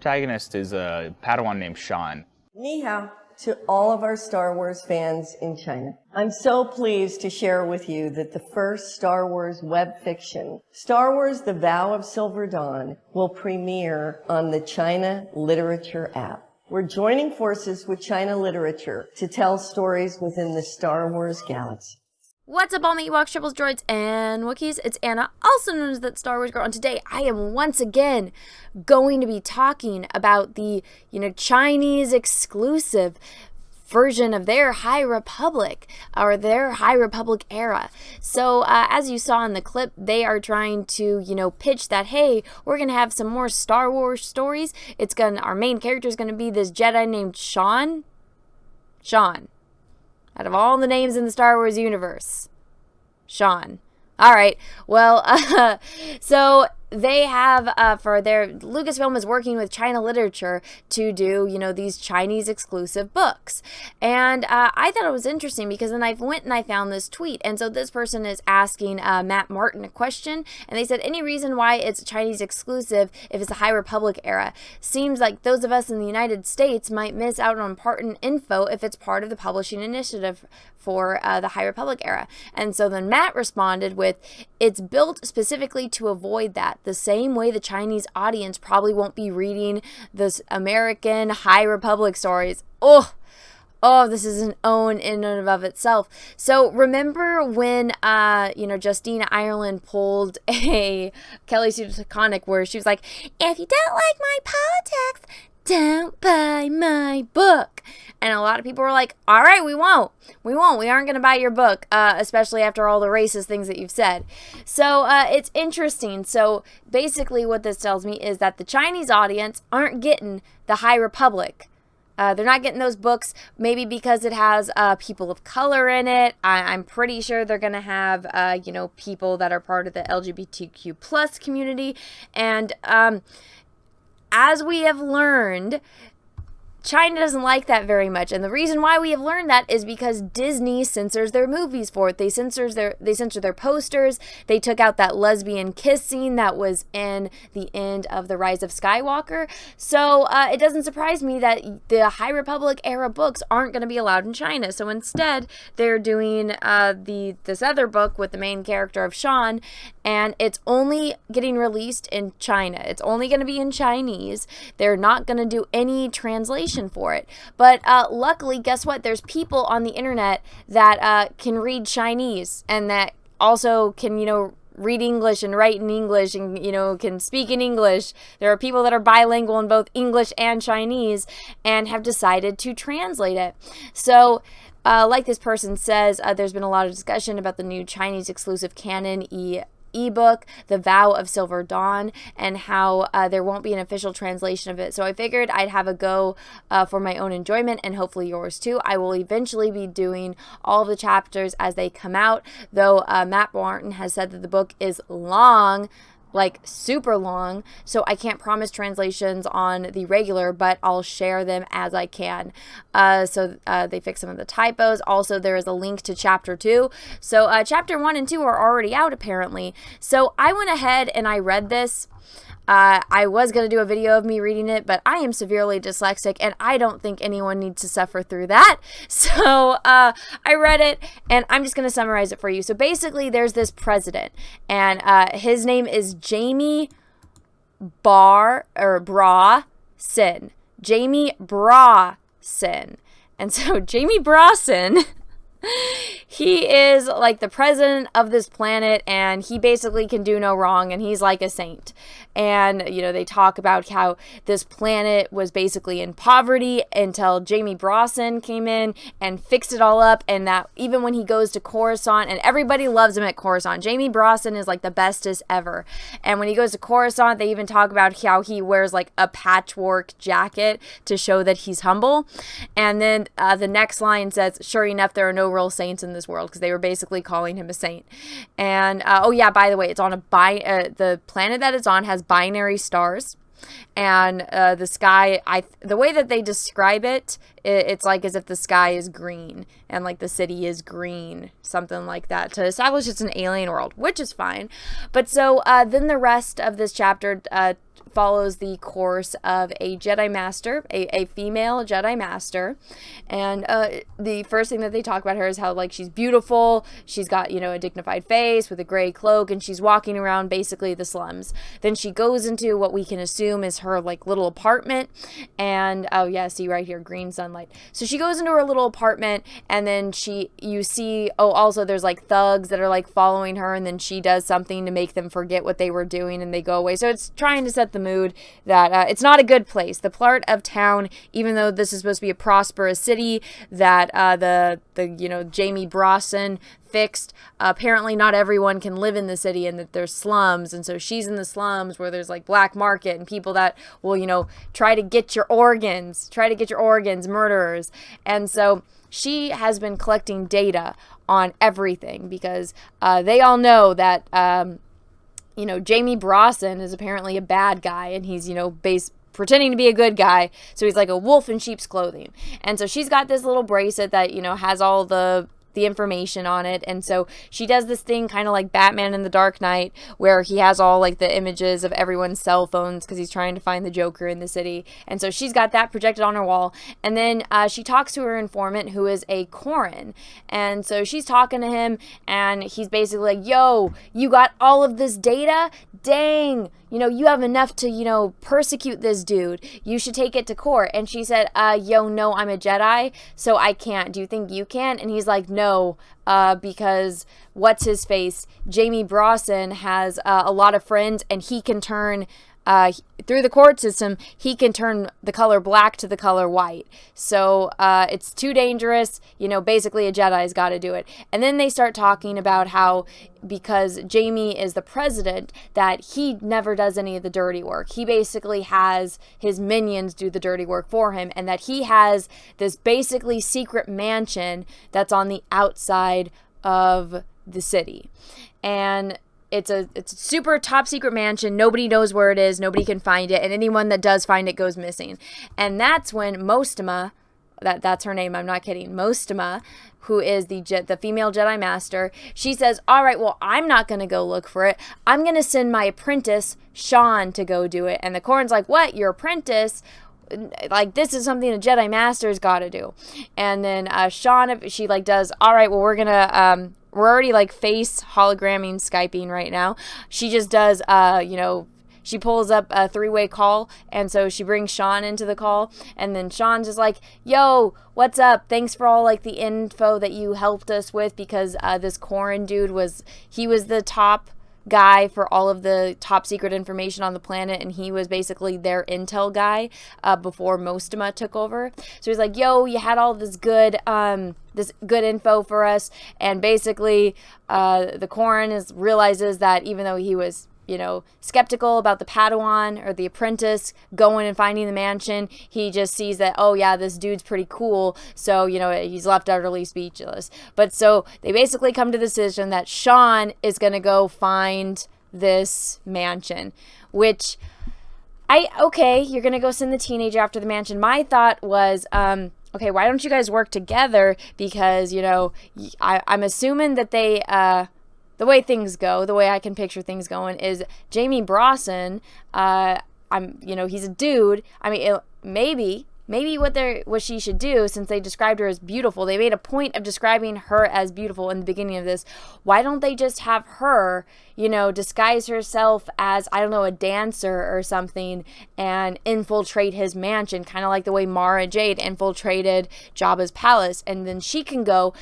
protagonist is a Padawan named Sean. Ni hao to all of our Star Wars fans in China. I'm so pleased to share with you that the first Star Wars web fiction, Star Wars: The Vow of Silver Dawn, will premiere on the China Literature app. We're joining forces with China Literature to tell stories within the Star Wars galaxy. What's up, all my Ewoks, Tribbles, Droids, and Wookiees? It's Anna, also known as That Star Wars Girl, and today I am once again going to be talking about the, Chinese exclusive version of their High Republic, or their High Republic era. So, as you saw in the clip, they are trying to, pitch that, hey, we're going to have some more Star Wars stories. Our main character is going to be this Jedi named Sean. Out of all the names in the Star Wars universe, Sean. All right. Well, so they have, for their, Lucasfilm is working with China Literature to do, these Chinese exclusive books. And I thought it was interesting because then I went and I found this tweet. And so this person is asking Matt Martin a question. And they said, any reason why it's Chinese exclusive if it's a High Republic era? Seems like those of us in the United States might miss out on important info if it's part of the publishing initiative for the High Republic era. And so then Matt responded with, it's built specifically to avoid that. The same way the Chinese audience probably won't be reading this American High Republic stories. Oh, this is an own in and of itself. So remember when, Justine Ireland pulled a Kelly Sue DeConnick where she was like, if you don't like my politics, don't buy my book. And a lot of people were like, all right, we won't. We aren't going to buy your book, especially after all the racist things that you've said. So it's interesting. So basically what this tells me is that the Chinese audience aren't getting the High Republic. They're not getting those books, maybe because it has people of color in it. I'm pretty sure they're going to have, people that are part of the LGBTQ plus community. And as we have learned, China doesn't like that very much, and the reason why we have learned that is because Disney censors their movies for it. They censor their posters. They took out that lesbian kiss scene that was in the end of The Rise of Skywalker. So it doesn't surprise me that the High Republic era books aren't going to be allowed in China. So instead, they're doing this other book with the main character of Sean, and it's only getting released in China. It's only going to be in Chinese. They're not going to do any translation for it. But luckily, guess what? There's people on the internet that can read Chinese and that also can, read English and write in English and, can speak in English. There are people that are bilingual in both English and Chinese and have decided to translate it. So like this person says, there's been a lot of discussion about the new Chinese exclusive canon ebook, The Vow of Silver Dawn, and how there won't be an official translation of it. So I figured I'd have a go for my own enjoyment and hopefully yours too. I will eventually be doing all of the chapters as they come out, though Matt Martin has said that the book is long, like super long, so I can't promise translations on the regular, but I'll share them as I can. So they fix some of the typos. Also, there is a link to chapter 2. So chapter 1 and 2 are already out apparently. So I went ahead and I read this. I was going to do a video of me reading it, but I am severely dyslexic, and I don't think anyone needs to suffer through that. So I read it, and I'm just going to summarize it for you. So basically, there's this president, and his name is Jamie Brawson. Jamie Brawson. And so Jamie Brawson... he is like the president of this planet, and he basically can do no wrong, and he's like a saint. And they talk about how this planet was basically in poverty until Jamie Brawson came in and fixed it all up, and that even when he goes to Coruscant, and everybody loves him at Coruscant, Jamie Brawson is like the bestest ever. And when he goes to Coruscant, they even talk about how he wears like a patchwork jacket to show that he's humble. And then the next line says, sure enough, there are no real saints in this world, because they were basically calling him a saint. And oh yeah, by the way, it's on the planet that it's on has binary stars, and the sky, the way that they describe it, it's like as if the sky is green and like the city is green, something like that, to establish it's an alien world, which is fine. But so then the rest of this chapter follows the course of a Jedi Master, a female Jedi Master. And the first thing that they talk about her is how, like, she's beautiful. She's got, a dignified face with a gray cloak, and she's walking around basically the slums. Then she goes into what we can assume is her, like, little apartment. And, oh yeah, see right here, green sunlight. So she goes into her little apartment, and then you see, also there's, like, thugs that are, like, following her, and then she does something to make them forget what they were doing, and they go away. So it's trying to set the mood that it's not a good place. The part of town, even though this is supposed to be a prosperous city that Jamie Brawson fixed, apparently not everyone can live in the city, and that there's slums. And so she's in the slums where there's, like, black market and people that will, try to get your organs, murderers. And so she has been collecting data on everything because they all know that Jamie Brawson is apparently a bad guy, and he's, pretending to be a good guy. So he's like a wolf in sheep's clothing. And so she's got this little bracelet that, has all the information on it. And so she does this thing kind of like Batman in the Dark Knight, where he has all, like, the images of everyone's cell phones because he's trying to find the Joker in the city. And so she's got that projected on her wall. And then she talks to her informant, who is a Corrin. And so she's talking to him, and he's basically like, yo, you got all of this data? Dang, you have enough to, persecute this dude. You should take it to court. And she said, no, I'm a Jedi, so I can't. Do you think you can? And he's like, no, because what's his face? Jamie Brawson has a lot of friends, and he can turn, through the court system, he can turn the color black to the color white. So it's too dangerous. Basically a Jedi's got to do it. And then they start talking about how, because Jamie is the president, that he never does any of the dirty work. He basically has his minions do the dirty work for him, and that he has this basically secret mansion that's on the outside of the city. And it's a super top secret mansion. Nobody knows where it is. Nobody can find it. And anyone that does find it goes missing. And that's when Mostema, that's her name, I'm not kidding, Mostema, who is the female Jedi Master, she says, all right, well, I'm not going to go look for it. I'm going to send my apprentice, Sean, to go do it. And the Corrin's like, what? Your apprentice? Like, this is something a Jedi Master's got to do. And then Sean, she, like, does, all right, well, we're going to, we're already, like, face hologramming, Skyping right now. She just does, she pulls up a three-way call, and so she brings Sean into the call, and then Sean's just like, yo, what's up? Thanks for all, like, the info that you helped us with, because this Corrin dude was the top guy for all of the top secret information on the planet, and he was basically their intel guy before Mostema took over. So he's like, yo, you had all this good info for us. And basically the Corrin realizes that even though he was skeptical about the Padawan or the apprentice going and finding the mansion, he just sees that, oh yeah, this dude's pretty cool. So, he's left utterly speechless. But so they basically come to the decision that Sean is going to go find this mansion, which okay, you're going to go send the teenager after the mansion. My thought was, okay, why don't you guys work together? Because, I'm assuming that they, the way things go, the way I can picture things going is Jamie Brawson, he's a dude. I mean, maybe what she should do, since they described her as beautiful, they made a point of describing her as beautiful in the beginning of this. Why don't they just have her, disguise herself as, I don't know, a dancer or something, and infiltrate his mansion, kind of like the way Mara Jade infiltrated Jabba's palace, and then she can go,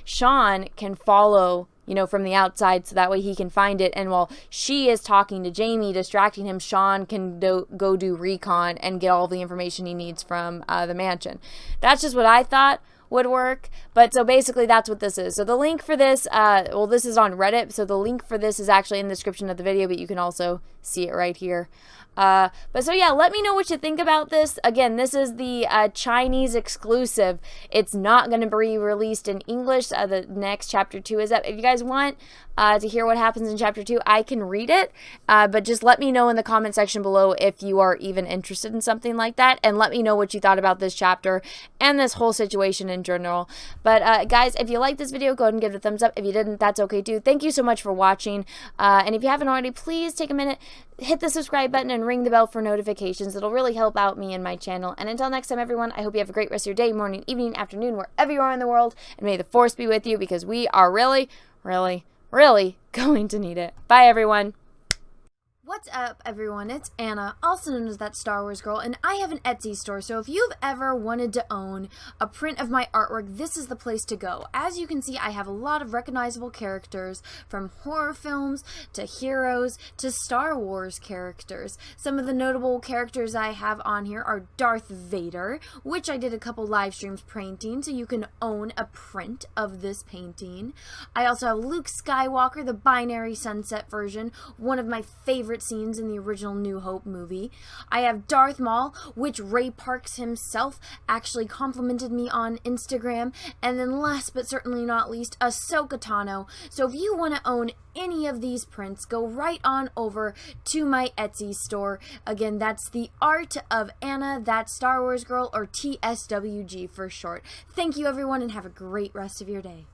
Sean can follow, from the outside, so that way he can find it. And while she is talking to Jamie, distracting him, Sean can go do recon and get all the information he needs from the mansion. That's just what I thought would work. But so basically that's what this is. So the link for this, this is on Reddit. So the link for this is actually in the description of the video, but you can also see it right here. But so yeah, let me know what you think about this. Again, this is the Chinese exclusive. It's not going to be released in English. The next chapter 2 is up. If you guys want to hear what happens in chapter 2, I can read it. But just let me know in the comment section below if you are even interested in something like that. And let me know what you thought about this chapter and this whole situation in general. But guys, if you liked this video, go ahead and give it a thumbs up. If you didn't, that's okay too. Thank you so much for watching. And if you haven't already, please take a minute, hit the subscribe button and ring the bell for notifications. It'll really help out me and my channel. And until next time, everyone, I hope you have a great rest of your day, morning, evening, afternoon, wherever you are in the world. And may the force be with you, because we are really, really, really going to need it. Bye, everyone. What's up, everyone? It's Anna, also known as That Star Wars Girl, and I have an Etsy store, so if you've ever wanted to own a print of my artwork, this is the place to go. As you can see, I have a lot of recognizable characters, from horror films to heroes to Star Wars characters. Some of the notable characters I have on here are Darth Vader, which I did a couple live streams painting, so you can own a print of this painting. I also have Luke Skywalker, the binary sunset version, one of my favorite scenes in the original New Hope movie. I have Darth Maul, which Ray Parks himself actually complimented me on Instagram. And then last but certainly not least, Ahsoka Tano. So if you want to own any of these prints, go right on over to my Etsy store. Again, that's The Art of Anna, That Star Wars Girl, or TSWG for short. Thank you, everyone, and have a great rest of your day.